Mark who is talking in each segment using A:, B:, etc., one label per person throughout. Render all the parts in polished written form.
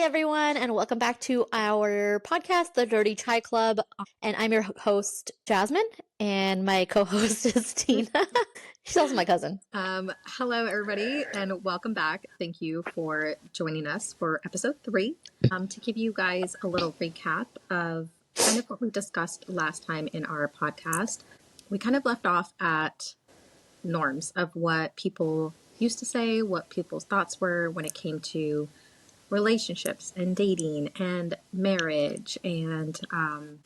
A: Hey everyone, and welcome back to our podcast, The Dirty Chai Club. And I'm your host, Jasmine, and my co-host is Tina. She's also my cousin.
B: Hello everybody, and welcome back. Thank you for joining us for episode 3. To give you guys a little recap of kind of what we discussed last time in our podcast, we kind of left off at norms of what people used to say, what people's thoughts were when it came to relationships and dating and marriage and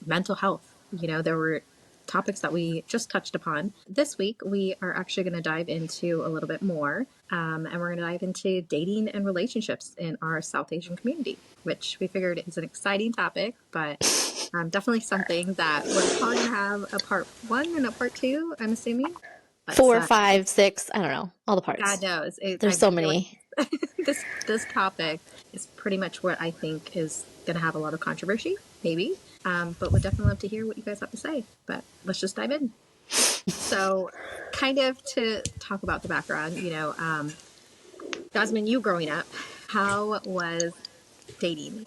B: mental health. You know, there were topics that we just touched upon. This week, we are actually going to dive into a little bit more, and we're going to dive into dating and relationships in our South Asian community, which we figured is an exciting topic, but definitely something that we're probably going to have a part 1 and a part 2, I'm assuming.
A: 4, 5, 6, I don't know, all the parts.
B: God knows.
A: There's so many.
B: This topic is pretty much what I think is going to have a lot of controversy, maybe. But would definitely love to hear what you guys have to say. But let's just dive in. So, kind of to talk about the background, you know, Jasmine, you growing up, how was dating?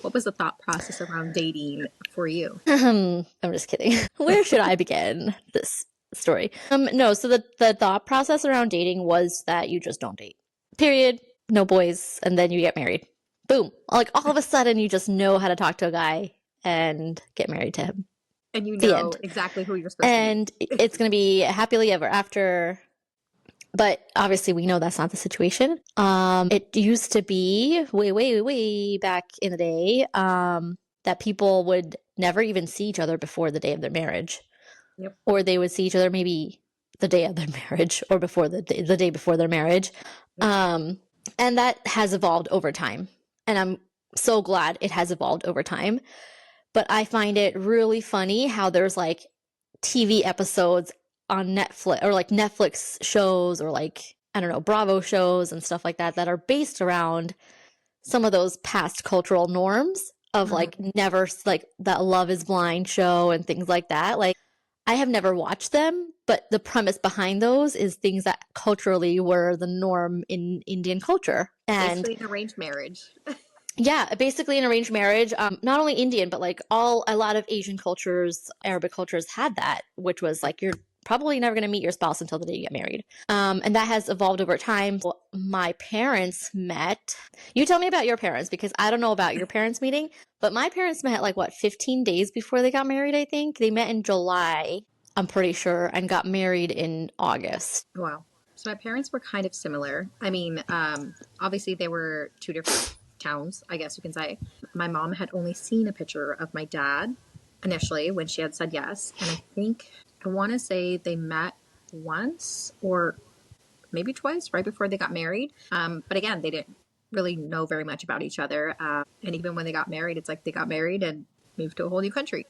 B: What was the thought process around dating for you?
A: I'm just kidding. Where should I begin this story? No, so the thought process around dating was that you just don't date. Period. No boys, and then you get married. Boom. Like all of a sudden you just know how to talk to a guy and get married to him.
B: And you know exactly who you're supposed to be.
A: And it's going to be happily ever after. But obviously we know that's not the situation. It used to be way back in the day that people would never even see each other before the day of their marriage.
B: Yep.
A: Or they would see each other maybe the day of their marriage or before the day before their marriage. Yep. And that has evolved over time. And I'm so glad it has evolved over time. But I find it really funny how there's like TV episodes on Netflix or like Netflix shows or like, I don't know, Bravo shows and stuff like that are based around some of those past cultural norms of like never like that Love is Blind show and things like that. Like I have never watched them, but the premise behind those is things that culturally were the norm in Indian culture. And
B: basically an arranged marriage.
A: Yeah, basically an arranged marriage. Not only Indian, but like a lot of Asian cultures, Arabic cultures had that, which was like you're probably never going to meet your spouse until the day you get married. And that has evolved over time. My parents met. You tell me about your parents because I don't know about your parents meeting, but my parents met like 15 days before they got married, I think. They met in July, I'm pretty sure, and got married in August.
B: Wow. So my parents were kind of similar. I mean, obviously they were two different towns, I guess you can say. My mom had only seen a picture of my dad initially when she had said yes. And I want to say they met once or maybe twice right before they got married. But again, they didn't really know very much about each other. And even when they got married, it's like they got married and moved to a whole new country.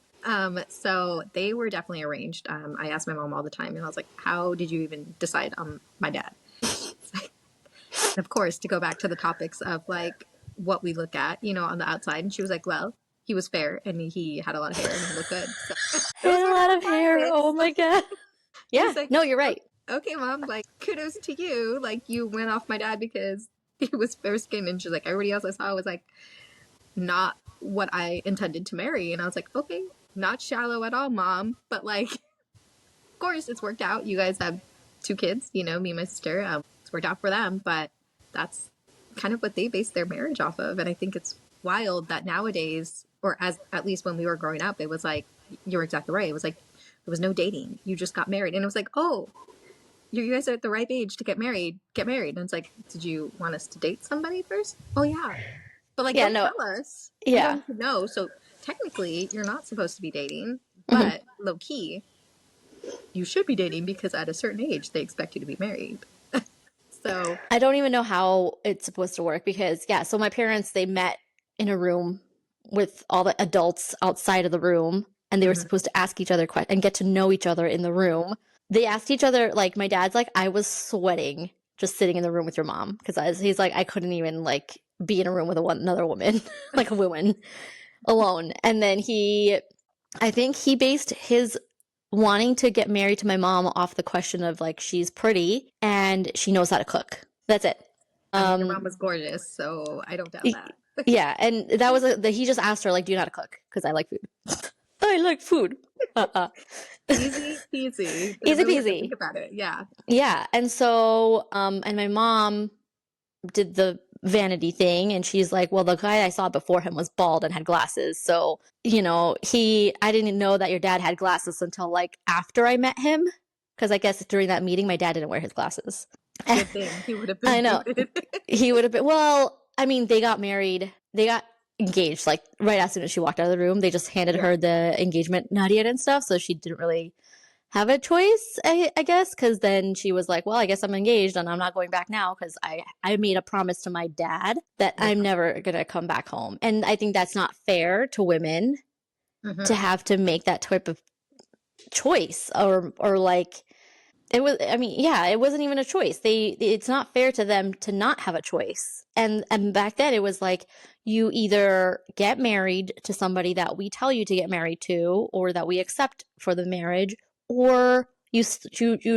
B: So they were definitely arranged. I asked my mom all the time and I was like, how did you even decide on my dad? And of course, to go back to the topics of like what we look at, you know, on the outside. And she was like, well, he was fair and he had a lot of hair and he looked good. So,
A: had a lot of hair. Oh my God. Yeah. Like, no, you're right.
B: Okay, Mom, like kudos to you. Like you went off my dad because he was fair skinned. And she's like, everybody else I saw was like not what I intended to marry. And I was like, okay, not shallow at all, Mom. But like, of course it's worked out. You guys have 2 kids, you know, me and my sister. It's worked out for them, but that's kind of what they based their marriage off of. And I think it's wild that nowadays, or at least when we were growing up, it was like, you're exactly right. It was like, there was no dating. You just got married. And it was like, oh, you guys are at the right age to get married. And it's like, did you want us to date somebody first? Oh yeah. But like, don't tell us.
A: Yeah.
B: You don't know. So technically you're not supposed to be dating, but low key, you should be dating because at a certain age, they expect you to be married. So
A: I don't even know how it's supposed to work because so my parents, they met in a room with all the adults outside of the room and they were supposed to ask each other questions and get to know each other in the room. They asked each other, like my dad's like, I was sweating just sitting in the room with your mom because he's like, I couldn't even like be in a room with another woman, like a woman alone. And then I think he based his wanting to get married to my mom off the question of like she's pretty and she knows how to cook. That's it.
B: I mean, your mom was gorgeous, so I don't doubt that.
A: Yeah, and that was he just asked her like, "Do you know how to cook?" Because I like food. I like food. Uh-uh.
B: Easy peasy. They
A: Easy
B: really have to think
A: peasy.
B: about it. Yeah.
A: Yeah, and so and my mom did the vanity thing, and she's like, "Well, the guy I saw before him was bald and had glasses, so I didn't know that your dad had glasses until like after I met him, because I guess during that meeting my dad didn't wear his glasses."
B: Good thing he would have been
A: I know.
B: booted.
A: He would have been. Well, I mean, they got married. They got engaged like right as soon as she walked out of the room. They just handed
B: Yeah.
A: her the engagement nugget and stuff, so she didn't really have a choice, I guess, because then she was like, "Well, I guess I'm engaged and I'm not going back now because I made a promise to my dad that
B: Yeah.
A: I'm never gonna come back home." And I think that's not fair to women to
B: Mm-hmm.
A: have to make that type of choice or like it was, I mean, yeah, it wasn't even a choice. It's not fair to them to not have a choice. And back then it was like you either get married to somebody that we tell you to get married to or that we accept for the marriage, or you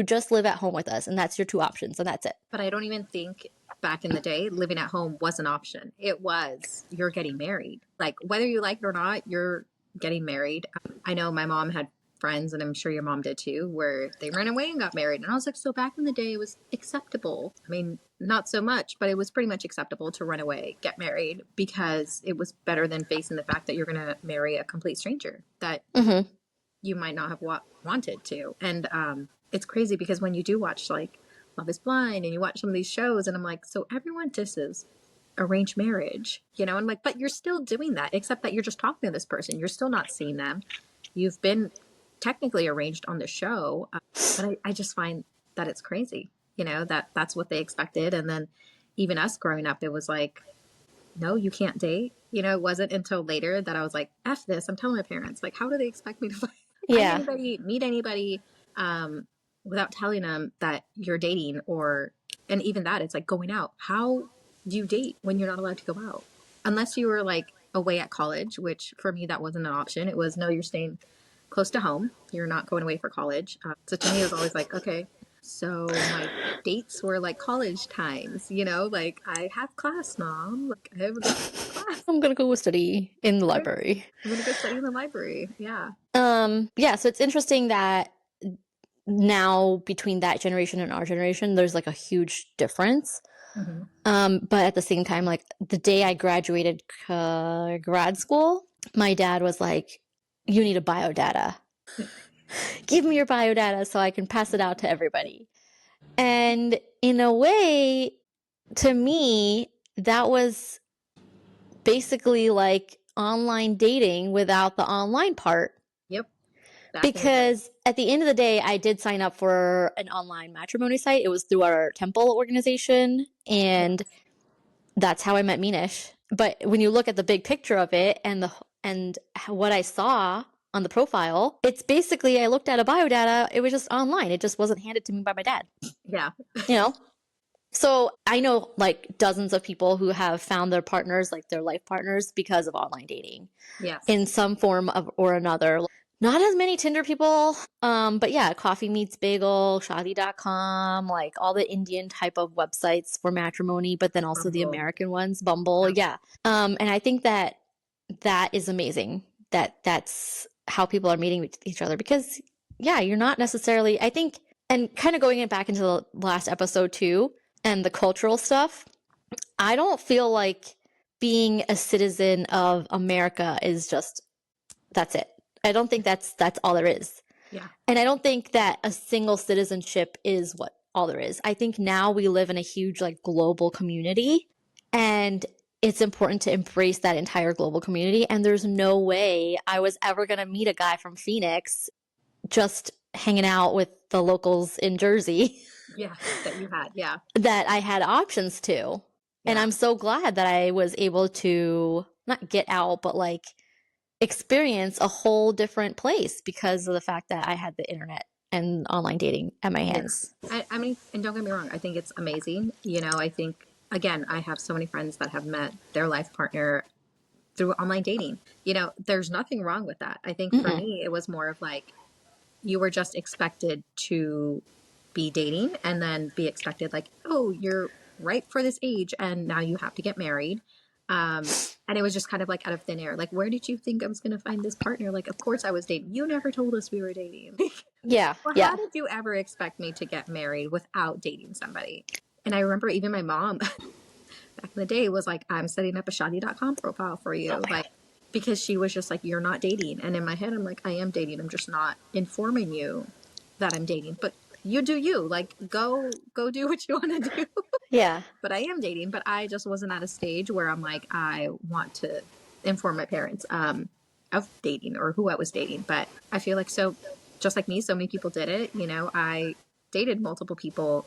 A: just live at home with us, and that's your two options, and that's it.
B: But I don't even think back in the day living at home was an option. It was you're getting married. Like whether you like it or not, you're getting married. I know my mom had friends, and I'm sure your mom did too, where they ran away and got married. And I was like, so back in the day, it was acceptable. I mean, not so much, but it was pretty much acceptable to run away, get married, because it was better than facing the fact that you're going to marry a complete stranger that
A: Mm-hmm.
B: you might not have wanted to. And it's crazy because when you do watch like Love is Blind and you watch some of these shows, and I'm like, so everyone disses arranged marriage, and I'm like, but you're still doing that, except that you're just talking to this person. You're still not seeing them. You've been technically arranged on the show, but I just find that it's crazy, that that's what they expected. And then even us growing up, it was like, no, you can't date. It wasn't until later that I was like, F this. I'm telling my parents, like, how do they expect me to find
A: Yeah.
B: anybody, meet anybody, without telling them that you're dating? And even that, it's like going out. How do you date when you're not allowed to go out? Unless you were like away at college, which for me, that wasn't an option. It was, no, you're staying close to home. You're not going away for college. So to me, it was always like, okay, so my dates were like college times, like I have class, mom. Like I have this class.
A: I'm gonna go study in the
B: I'm gonna,
A: library.
B: I'm gonna go study in the library. Yeah.
A: Yeah, so it's interesting that now between that generation and our generation, there's like a huge difference.
B: Mm-hmm.
A: But at the same time, like the day I graduated grad school, my dad was like, "You need a biodata. Give me your biodata so I can pass it out to everybody." And in a way, to me, that was basically like online dating without the online part.
B: Yep. Back in the day.
A: Because at the end of the day, I did sign up for an online matrimony site. It was through our temple organization,
B: Yeah.
A: and that's how I met Minish. But when you look at the big picture of it and what I saw on the profile, it's basically I looked at a biodata. It was just online. It just wasn't handed to me by my dad.
B: Yeah.
A: You know. So I know like dozens of people who have found their partners, like their life partners, because of online dating
B: Yes.
A: in some form of or another. Not as many Tinder people, but yeah, Coffee Meets Bagel, Shadi.com, like all the Indian type of websites for matrimony, but then also the
B: Bumble.
A: American ones, Bumble,
B: Yeah.
A: yeah. And I think that that is amazing. That's how people are meeting each other because, yeah, you're not necessarily. I think, and kind of going it back into the last episode too, and the cultural stuff. I don't feel like being a citizen of America is just that's it. I don't think that's all there is.
B: Yeah.
A: And I don't think that a single citizenship is what all there is. I think now we live in a huge like global community and it's important to embrace that entire global community and there's no way I was ever going to meet a guy from Phoenix just hanging out with the locals in Jersey
B: Yeah. That you had. Yeah.
A: that I had options to. And
B: Yeah.
A: I'm so glad that I was able to not get out but like experience a whole different place because of the fact that I had the internet and online dating at my
B: Yeah.
A: hands.
B: I mean, and don't get me wrong, I think it's amazing. I think, again, I have so many friends that have met their life partner through online dating. There's nothing wrong with that. I think for
A: Mm-mm.
B: me, it was more of like you were just expected to be dating and then be expected, like, oh, you're right for this age and now you have to get married. And it was just kind of like out of thin air. Like, where did you think I was going to find this partner? Like, of course I was dating. You never told us we were dating.
A: Yeah.
B: Well, how
A: Yeah.
B: did you ever expect me to get married without dating somebody? And I remember even my mom back in the day was like, I'm setting up a Shadi.com profile for you. Like, because she was just like, you're not dating. And in my head, I'm like, I am dating. I'm just not informing you that I'm dating. But you do you. Like, go do what you want to do.
A: Yeah.
B: But I am dating. But I just wasn't at a stage where I'm like, I want to inform my parents of dating or who I was dating. But I feel like so, just like me, so many people did it. You know, I dated multiple people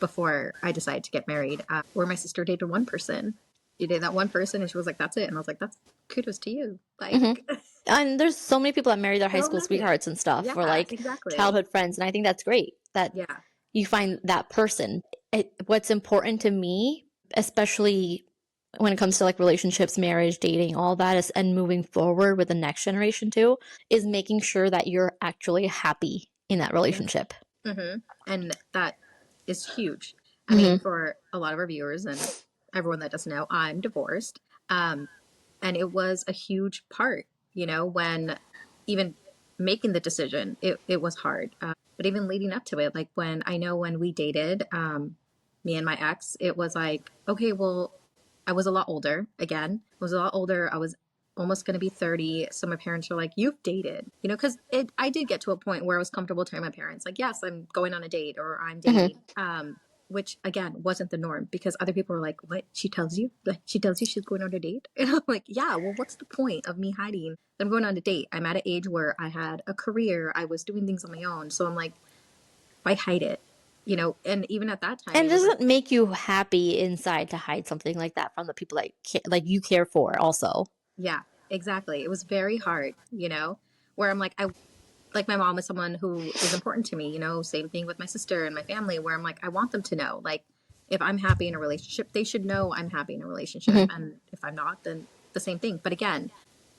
B: before I decided to get married. Where my sister dated one person. She dated that one person, and she was like, "That's it." And I was like, "That's kudos to you."
A: Hmm.
B: Like,
A: And there's so many people that marry their high
B: so
A: school
B: many.
A: sweethearts and stuff, or
B: Yeah,
A: like
B: exactly.
A: childhood friends, and I think that's great that
B: Yeah.
A: you find that person. What's important to me, especially when it comes to like relationships, marriage, dating, all that is, and moving forward with the next generation too, is making sure that you're actually happy in that
B: Yeah.
A: relationship.
B: Mm-hmm. And that is huge. I mean,
A: Hmm.
B: for a lot of our viewers and everyone that doesn't know, I'm divorced. Um, and it was a huge part, you know, when even making the decision, it was hard. But even leading up to it, like when we dated, me and my ex, it was like, okay, well, I was a lot older again. I was a lot older. I was almost going to be 30. So my parents were like, you've dated, you know, because I did get to a point where I was comfortable telling my parents, like, yes, I'm going on a date or I'm
A: Hmm.
B: dating. Which again wasn't the norm because other people were like, what? She tells you? Like, she tells you she's going on a date? And I'm like, yeah, well, what's the point of me hiding that I'm going on a date? I'm at an age where I had a career, I was doing things on my own. So I'm like, why hide it? You know, and even at that time,
A: And
B: it
A: does
B: was like,
A: it make you happy inside to hide something like that from the people that like you care for also?
B: yeah, exactly. It was very hard, you know, where I'm like, I like my mom is someone who is important to me, you know, same thing with my sister and my family, where I'm like, I want them to know, like, if I'm happy in a relationship, they should know I'm happy in a relationship.
A: Hmm.
B: And if I'm not, then the same thing. But again,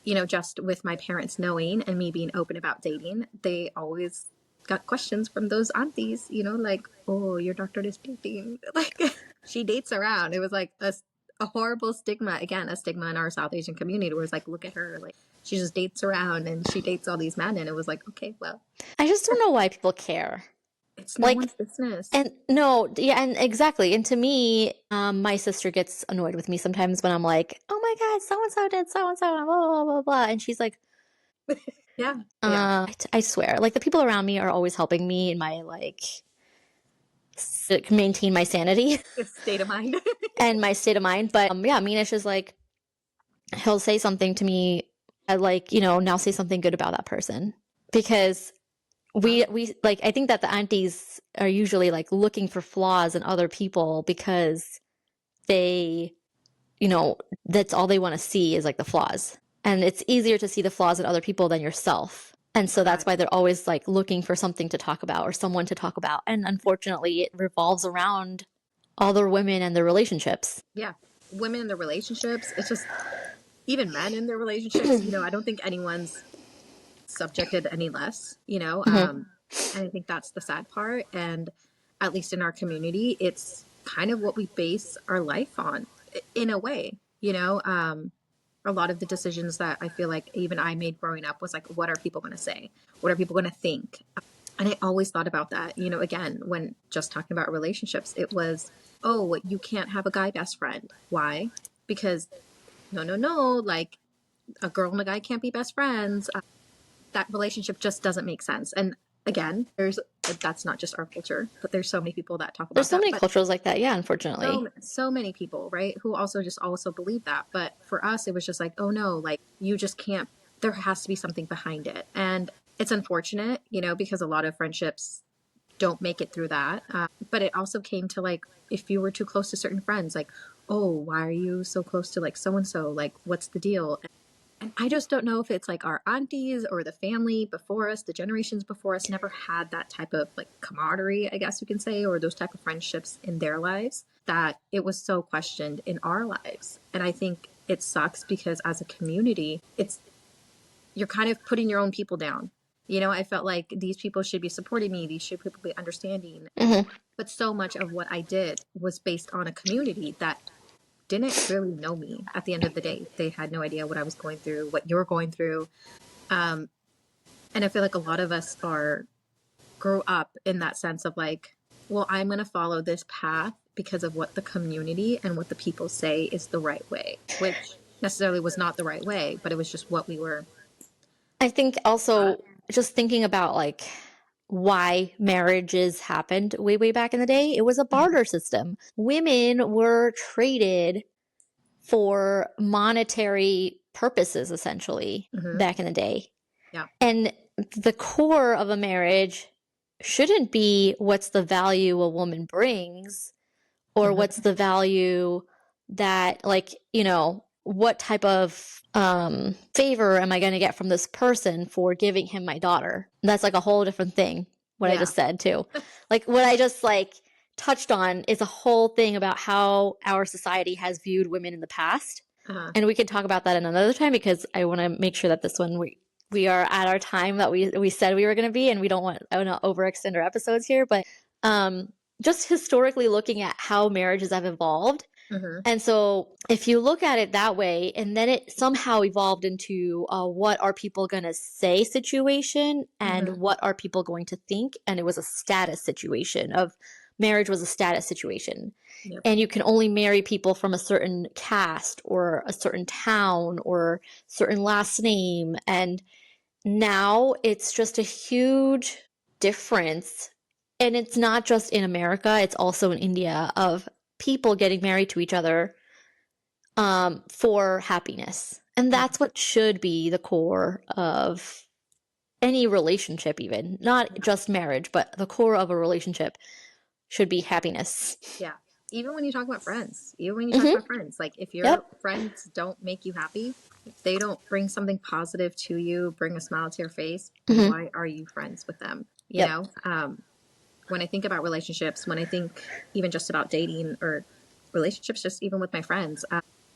B: you know, just with my parents knowing and me being open about dating, they always got questions from those aunties, you know, like, oh, your daughter is dating. Like, she dates around. It was like a horrible stigma, again, a stigma in our South Asian community where it's like, look at her, like, she just dates around and she dates all these men. And it was like, okay, well,
A: I just don't know why people care.
B: it's no
A: Like,
B: one's business.
A: and no, yeah, and exactly. And to me, my sister gets annoyed with me sometimes when I'm like, "Oh my God, so and so did so and so," blah blah blah blah, and she's like,
B: Yeah. Yeah.
A: I swear, like the people around me are always helping me in my like maintain my sanity
B: It's state of mind.
A: and my state of mind. But yeah, Minash is like, he'll say something to me, I like, now say something good about that person because
B: Wow.
A: we like I think that the aunties are usually like looking for flaws in other people because they that's all they want to see is like the flaws. And it's easier to see the flaws in other people than yourself. And so that's why they're always like looking for something to talk about or someone to talk about. And unfortunately, it revolves around other women and their relationships.
B: Yeah. Women in their relationships, it's just even men in their relationships, you know, I don't think anyone's subjected any less, you know.
A: Hmm.
B: And I think that's the sad part. And at least in our community, it's kind of what we base our life on in a way, you know. A lot of the decisions that I feel like even I made growing up was like, what are people going to say? What are people going to think? And I always thought about that, you know, again, when just talking about relationships, it was, oh, you can't have a guy best friend. Why? Because no, no, no, like a girl and a guy can't be best friends. That relationship just doesn't make sense. And again, that's not just our culture, but there's so many people that talk
A: There's
B: about
A: so
B: that.
A: many
B: But
A: cultures like that, yeah, unfortunately.
B: so many people, right, who also believe that. But for us, it was just like, oh no, like you just can't. There has to be something behind it, and it's unfortunate, you know, because a lot of friendships don't make it through that. But it also came to like, if you were too close to certain friends, like, oh, why are you so close to like so and so? Like, what's the deal? And I just don't know if it's like our aunties or the family before us, the generations before us never had that type of like camaraderie, I guess you can say, or those type of friendships in their lives, that it was so questioned in our lives. And I think it sucks because as a community, you're kind of putting your own people down. You know, I felt like these people should be supporting me, these should people be understanding.
A: Hmm.
B: But so much of what I did was based on a community that didn't really know me at the end of the day. They had no idea what I was going through, what you're going through. And I feel like a lot of us grow up in that sense of like, well, I'm going to follow this path because of what the community and what the people say is the right way, which necessarily was not the right way, but it was just what we were.
A: I think also just thinking about like why marriages happened way, way back in the day, it was a barter system. Women were traded for monetary purposes, essentially,
B: Mm-hmm.
A: back in the day.
B: Yeah.
A: And the core of a marriage shouldn't be what's the value a woman brings or
B: Mm-hmm.
A: what's the value that, like, you know, what type of favor am I going to get from this person for giving him my daughter? That's like a whole different thing, what I
B: Yeah.
A: just said too. Like what I just like touched on is a whole thing about how our society has viewed women in the past.
B: Uh-huh.
A: And we can talk about that another time because I want to make sure that this one we are at our time that we said we were going to be, and we don't want I want to overextend our episodes here, but just historically looking at how marriages have evolved.
B: Mm-hmm.
A: And so if you look at it that way, and then it somehow evolved into what are people going to say situation and
B: Mm-hmm.
A: what are people going to think. And it was a status situation of marriage was a status situation.
B: Yep.
A: And you can only marry people from a certain caste or a certain town or certain last name. And now it's just a huge difference. And it's not just in America, it's also in India of people getting married to each other for happiness. And that's what should be the core of any relationship, even not just marriage, but the core of a relationship should be happiness.
B: Yeah. Even when you talk about friends, like if your
A: Yep.
B: friends don't make you happy, if they don't bring something positive to you, bring a smile to your face,
A: hmm
B: why are you friends with them? You
A: Yep.
B: know, when I think about relationships, when I think even just about dating or relationships, just even with my friends,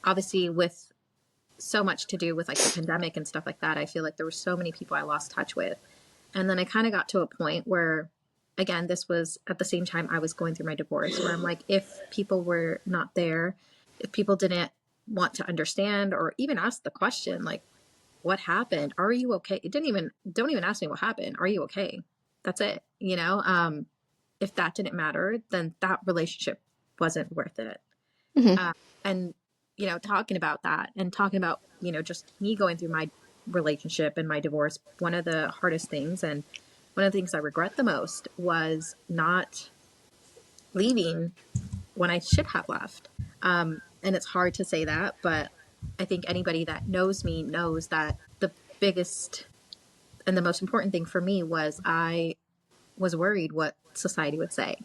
B: obviously with so much to do with like the pandemic and stuff like that, I feel like there were so many people I lost touch with. And then I kind of got to a point where, again, this was at the same time I was going through my divorce, where I'm like, if people were not there, if people didn't want to understand or even ask the question, like, what happened? Are you okay? Don't even ask me what happened. Are you okay? That's it. You know, if that didn't matter, then that relationship wasn't worth it.
A: hmm
B: And, you know, talking about that and talking about, you know, just me going through my relationship and my divorce, one of the hardest things and one of the things I regret the most was not leaving when I should have left. And it's hard to say that, but I think anybody that knows me knows that the biggest and the most important thing for me was I was worried what society would say.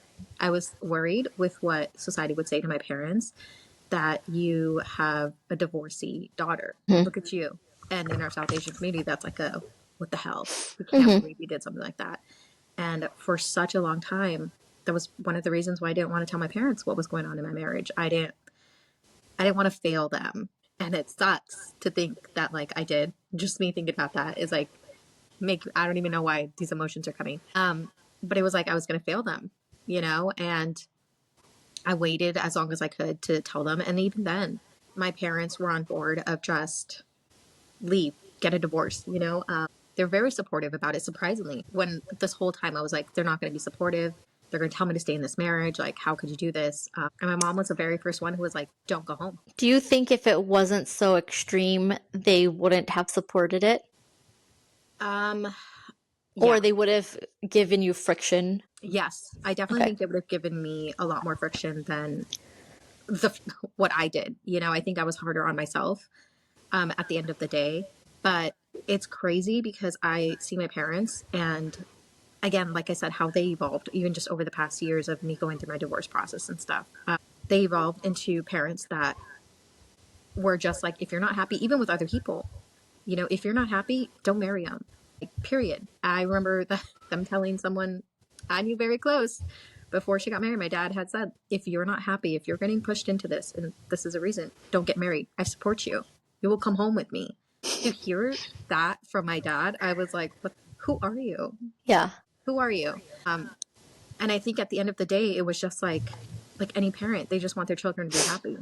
B: I was worried with what society would say to my parents that you have a divorcee daughter.
A: hmm
B: Look at you. And in our South Asian community, that's like a, what the hell? We can't
A: hmm
B: believe you did something like that. And for such a long time, that was one of the reasons why I didn't want to tell my parents what was going on in my marriage. I didn't want to fail them. And it sucks to think that like I did. Just me thinking about that is like I don't even know why these emotions are coming. But it was like I was gonna fail them, you know, and I waited as long as I could to tell them. And even then, my parents were on board of just leave, get a divorce, you know. They're very supportive about it, surprisingly. When this whole time I was like, they're not going to be supportive. They're going to tell me to stay in this marriage. Like, how could you do this? And my mom was the very first one who was like, don't go home.
A: Do you think if it wasn't so extreme, they wouldn't have supported it?
B: Um,
A: Or
B: yeah,
A: they would have given you friction?
B: yes. I definitely
A: Okay.
B: think it would have given me a lot more friction than what I did. You know, I think I was harder on myself at the end of the day. But it's crazy because I see my parents and again, like I said, how they evolved even just over the past years of me going through my divorce process and stuff. They evolved into parents that were just like, if you're not happy, even with other people, you know, if you're not happy, don't marry them. Like, period. I remember them telling someone I knew very close before she got married. My dad had said, if you're not happy, if you're getting pushed into this, and this is a reason, don't get married. I support you. You will come home with me. To hear that from my dad, I was like, what, who are you?
A: Yeah.
B: Who are you? And I think at the end of the day, it was just like, like any parent, they just want their children to be happy.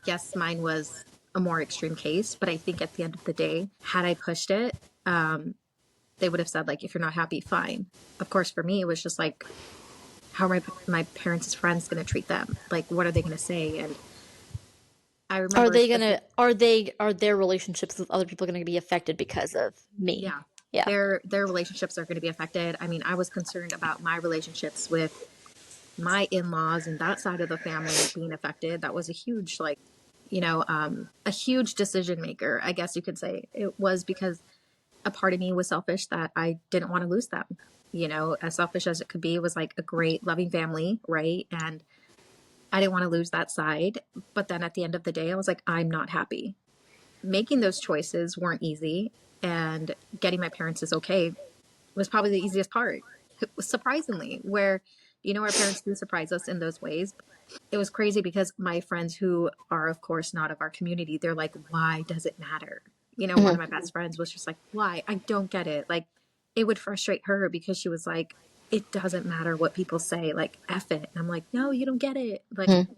B: Yes, mine was a more extreme case, but I think at the end of the day, had I pushed it, they would have said, like, if you're not happy, fine. Of course, for me, it was just like, how are my parents' friends going to treat them? Like, what are they going to say? And I
A: Are
B: remember
A: they gonna? Are their relationships with other people gonna be affected because of me?
B: yeah,
A: Yeah.
B: their relationships are going to be affected. I mean, I was concerned about my relationships with my in-laws and that side of the family being affected. That was a huge, like, a huge decision maker, I guess you could say. It was because a part of me was selfish that I didn't want to lose them. As selfish as it could be, it was like a great loving family, right? And I didn't want to lose that side. But then at the end of the day, I was like, I'm not happy. Making those choices weren't easy, and getting my parents is okay was probably the easiest part. Surprisingly, where our parents do surprise us in those ways. It was crazy because my friends who are, of course, not of our community, they're like, why does it matter? One of
A: Hmm.
B: my best friends was just like, why? I don't get it. Like, it would frustrate her because she was like, it doesn't matter what people say, like, F it. And I'm like, no, you don't get it. Like,
A: Hmm.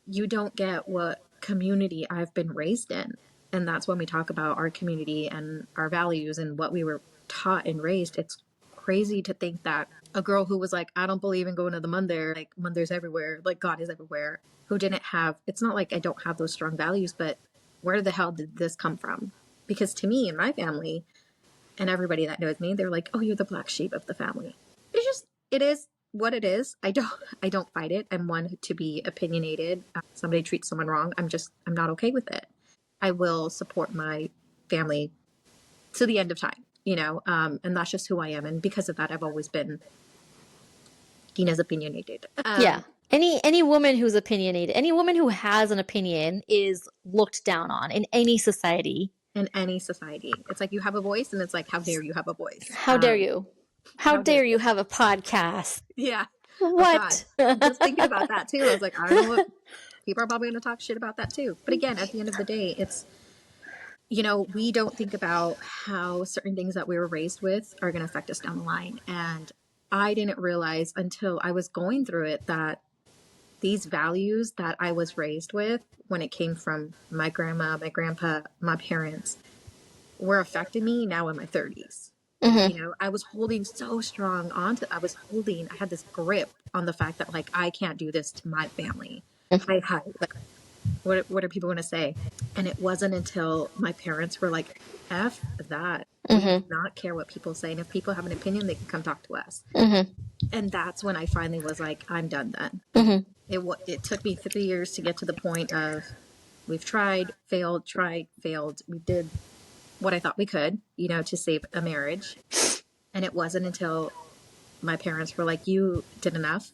B: you don't get what community I've been raised in. And that's when we talk about our community and our values and what we were taught and raised. It's crazy to think that a girl who was like, I don't believe in going to the mandir, like mandir's everywhere, like God is everywhere, who didn't have, it's not like I don't have those strong values, but where the hell did this come from? Because to me and my family and everybody that knows me, they're like, oh, you're the black sheep of the family. It is what it is. I don't fight it. I'm one to be opinionated. Somebody treats someone wrong, I'm not okay with it. I will support my family to the end of time, and that's just who I am. And because of that, I've always been Tina's opinionated.
A: Yeah. Any woman who's opinionated, any woman who has an opinion is looked down on in any society.
B: In any society, it's like you have a voice, and it's like, how dare you have a voice?
A: How dare you? How
B: How dare
A: dare you
B: you?
A: have a podcast?
B: Yeah. Oh God.
A: What?
B: Just thinking about that too, I was like, I don't know what people are probably going to talk shit about that too. But again, at the end of the day, it's we don't think about how certain things that we were raised with are going to affect us down the line. And I didn't realize until I was going through it that these values that I was raised with, when it came from my grandma, my grandpa, my parents, were affecting me now in my 30s.
A: Hmm.
B: I was holding so strong onto, I had this grip on the fact that, like, I can't do this to my family. Like, what are people going to say? And it wasn't until my parents were like, F that. We do
A: Hmm.
B: not care what people say. And if people have an opinion, they can come talk to us.
A: Hmm.
B: And that's when I finally was like, I'm done then.
A: Hmm.
B: It took me 3 years to get to the point of, we've tried, failed, We did what I thought we could, to save a marriage. And it wasn't until my parents were like, you did enough,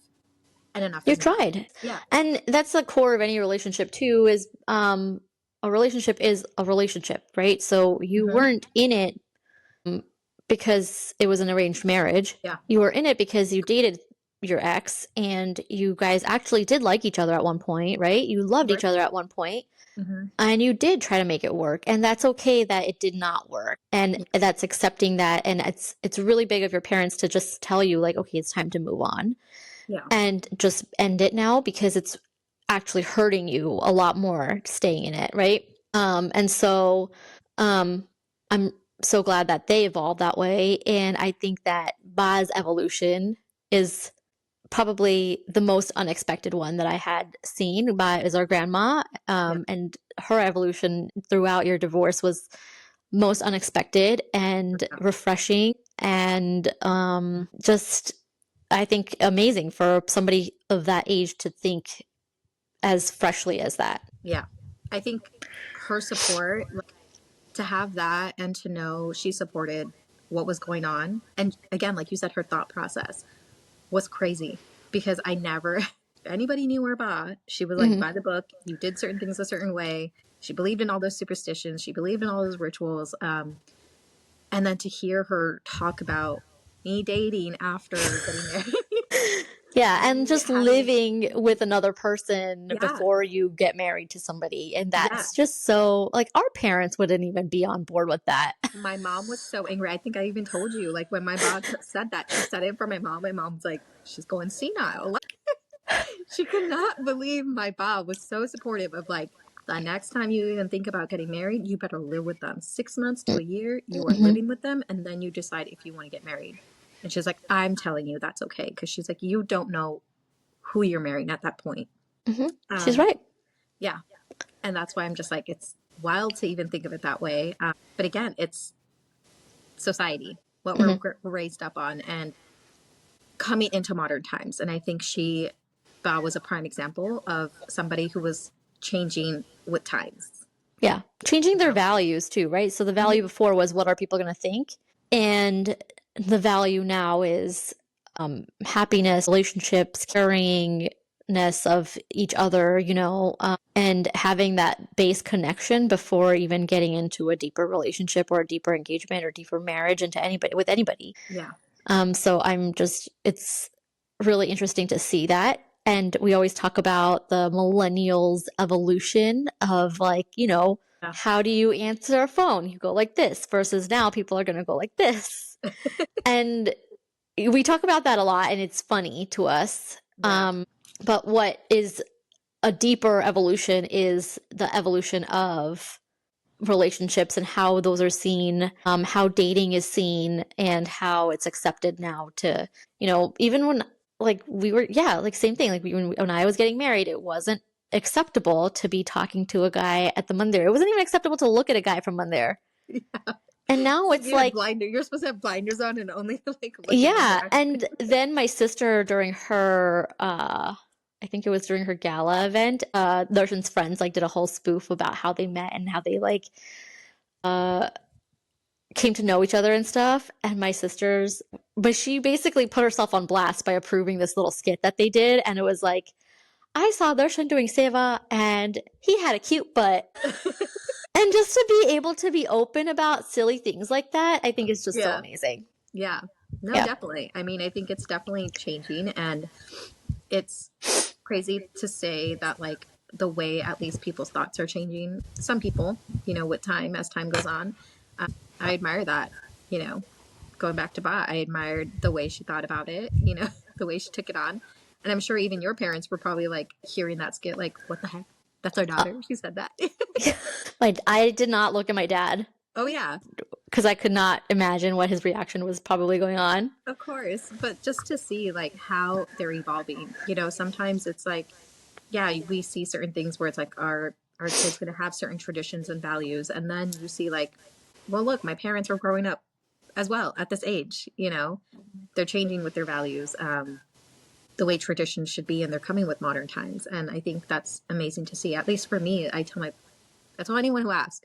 B: and enough is
A: You've
B: enough.
A: tried.
B: Yeah.
A: And that's the core of any relationship too, is a relationship is a relationship, right? So you
B: Mm-hmm.
A: weren't in it because it was an arranged marriage.
B: Yeah.
A: You were in it because you dated your ex and you guys actually did like each other at one point, right? You loved
B: Right.
A: each other at one point.
B: Mm-hmm.
A: And you did try to make it work, and that's okay that it did not work, and
B: Yeah.
A: that's accepting that. And it's really big of your parents to just tell you, like, okay, it's time to move on
B: Yeah.
A: and just end it now, because it's actually hurting you a lot more staying in it, right? And so I'm so glad that they evolved that way, and I think that Ba's evolution is probably the most unexpected one that I had seen. Ba is our grandma,
B: Yeah.
A: and her evolution throughout your divorce was most unexpected and
B: Yeah.
A: refreshing, and just, I think, amazing for somebody of that age to think as freshly as that.
B: Yeah. I think her support, like, to have that and to know she supported what was going on. And again, like you said, her thought process was crazy, because I never, if anybody knew her Ba, she was like,
A: Hmm.
B: by the book, you did certain things a certain way. She believed in all those superstitions. She believed in all those rituals. And then to hear her talk about me dating after getting married,
A: Yeah, and
B: me
A: just
B: having,
A: living with another person
B: yeah,
A: before you get married to somebody. And
B: yeah.
A: that's just so, like, our parents wouldn't even be on board with that.
B: My mom was so angry. I think I even told you, like, when my mom said that, she said it for my mom. My mom's like, she's going senile. She could not believe my Bob was so supportive of like, the next time you even think about getting married, you better live with them. 6 months to a year, you are
A: Hmm.
B: living with them, and then you decide if you want to get married. And she's like, I'm telling you that's okay. Because she's like, you don't know who you're marrying at that point.
A: Hmm. She's
B: Um,
A: right.
B: yeah. And that's why I'm just like, it's wild to even think of it that way. But again, it's society, what we're
A: Hmm.
B: raised up on, and coming into modern times. And I think Ba was a prime example of somebody who was changing with times.
A: Yeah. Changing
B: You
A: their
B: know?
A: values too, right? So the value
B: Mhm.
A: before was what are people going to think? And the value now is happiness, relationships, caringness of each other, and having that base connection before even getting into a deeper relationship or a deeper engagement or deeper marriage into anybody with anybody.
B: Yeah.
A: So it's really interesting to see that. And we always talk about the millennials evolution of like,
B: Yeah.
A: how do you answer a phone? You go like this versus now people are going to go like this. And we talk about that a lot and it's funny to us.
B: Yeah.
A: But what is a deeper evolution is the evolution of relationships and how those are seen, how dating is seen, and how it's accepted now to, even when like we were, yeah, like same thing. Like when I was getting married, it wasn't acceptable to be talking to a guy at the Mundir. It wasn't even acceptable to look at a guy from Mundir.
B: Yeah.
A: And now
B: It's like
A: it's
B: you had
A: like,
B: blinders. You're supposed to have blinders on and only like look in one
A: yeah.
B: direction.
A: And then my sister during her, I think it was during her gala event, Darshan's friends like did a whole spoof about how they met and how they like, uh, came to know each other and stuff. And my sisters, but she basically put herself on blast by approving this little skit that they did. And it was like, I saw Darshan doing Seva and he had a cute butt. And just to be able to be open about silly things like that, I think is just so
B: Yeah.
A: amazing.
B: Yeah. No,
A: Yeah.
B: definitely. I mean, I think it's definitely changing, and it's crazy to say that like the way at least people's thoughts are changing. Some people, with time as time goes on. I admire that, you know, going back to Ba, I admired the way she thought about it, the way she took it on. And I'm sure even your parents were probably like hearing that skit, like, what the heck? That's our
A: Uh,
B: daughter. She said that.
A: I did not look at my dad
B: Oh, yeah,
A: because I could not imagine what his reaction was probably going on.
B: of course. But just to see like how they're evolving, sometimes it's like, yeah, we see certain things where it's like our kids going to have certain traditions and values. And then you see like, well, look, my parents were growing up as well at this age, they're changing with their values. The way traditions should be, and they're coming with modern times. And I think that's amazing to see. At least for me, I tell anyone who asks,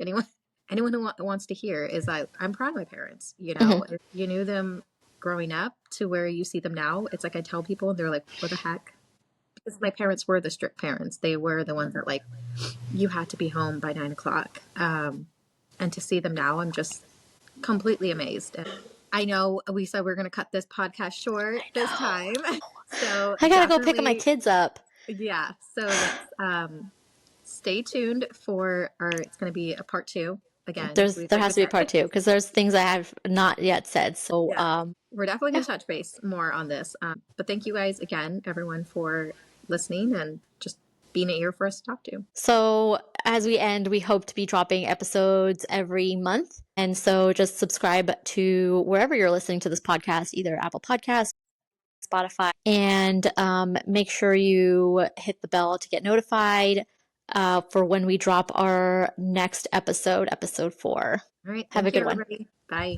B: anyone who wants to hear is that I'm proud of my parents.
A: Hmm.
B: If you knew them growing up to where you see them now, it's like I tell people, and they're like, "What the heck?" Because my parents were the strict parents. They were the ones that like you had to be home by 9 o'clock. And to see them now, I'm just completely amazed. And I know we said we are going to cut this podcast short
A: I
B: this
A: know.
B: time. So
A: I gotta go pick up my
B: definitely,
A: kids up.
B: yeah. So let's stay tuned for it's going to be a part two. Again, we
A: There
B: like
A: has
B: we
A: to be a
B: said,
A: part two because there's things I have not yet said. So,
B: yeah, we're definitely going
A: yeah.
B: to touch base more on this. But thank you guys again, everyone, for listening and just being an ear for us to talk to.
A: So as we end, we hope to be dropping episodes every month. And so just subscribe to wherever you're listening to this podcast, either Apple Podcasts, Spotify, and make sure you hit the bell to get notified for when we drop our next episode, episode 4.
B: All right.
A: Have a
B: Thank you,
A: good one.
B: everybody. Bye.